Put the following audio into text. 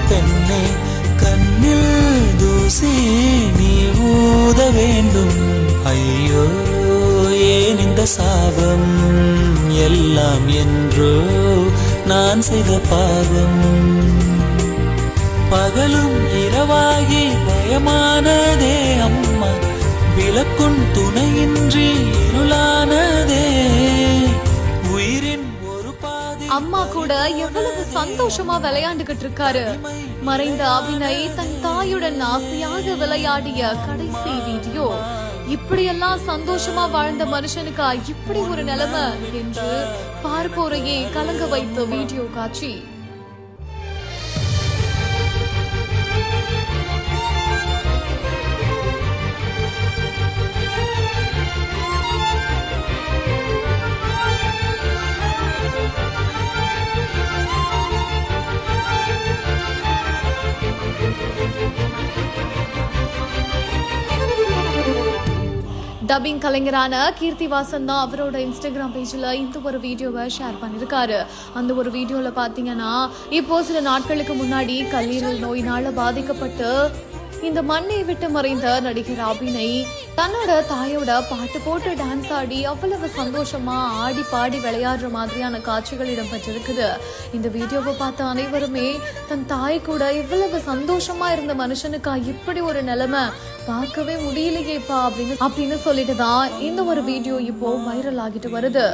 பெண்ணே, கண்ணில் தூசி நீ ஊத வேண்டும். ஐயோ ஏன் இந்த சாபம் எல்லாம் என்றோ நான் செய்த பாவம். பகலும் இரவாகி பயமானதே அம்மா, விளக்கும் துணையின்றி இருளானதே. உயிரின் ஒரு பாதி அம்மா கூட எவ்வளவு சந்தோஷமா விளையாண்டுகிட்டு இருக்காரு. மறைந்த அபிநய் தன் தாயுடன் ஆசையாக விளையாடிய கடைசி வீடியோ. இப்படியெல்லாம் சந்தோஷமா வாழ்ந்த மனுஷனுக்கா இப்படி ஒரு நிலைமை என்று பார்ப்போரையே கலங்க வைத்த வீடியோ காட்சி. டப்பிங் கலைஞரான கீர்த்திவாசன் தான் அவரோட இன்ஸ்டாகிராம் பேஜ்ல இந்த ஒரு வீடியோவை ஷேர் பண்ணிருக்காரு. அந்த ஒரு வீடியோல பாத்தீங்கன்னா, இப்போ சில நாட்களுக்கு முன்னாடி கல்லீரல் நோயினால பாதிக்கப்பட்டு இந்த மண்ணை விட்டு மறைந்த நடிகர் அபிநய் தன்னோட தாயோட பாட்டு போட்டு டான்ஸ் ஆடி அவ்வளவு சந்தோஷமா ஆடி பாடி விளையாடுற மாதிரியான காட்சிகள் இடம்பெற்றிருக்குது. இந்த வீடியோவை பார்த்த அனைவருமே தன் தாய் கூட இவ்வளவு சந்தோஷமா இருந்த மனுஷனுக்கா இப்படி ஒரு நிலைமை, பார்க்கவே முடியலையேப்பா அப்படின்னு சொல்லிட்டு தான் இந்த ஒரு வீடியோ இப்போ வைரல் ஆகிட்டு வருது.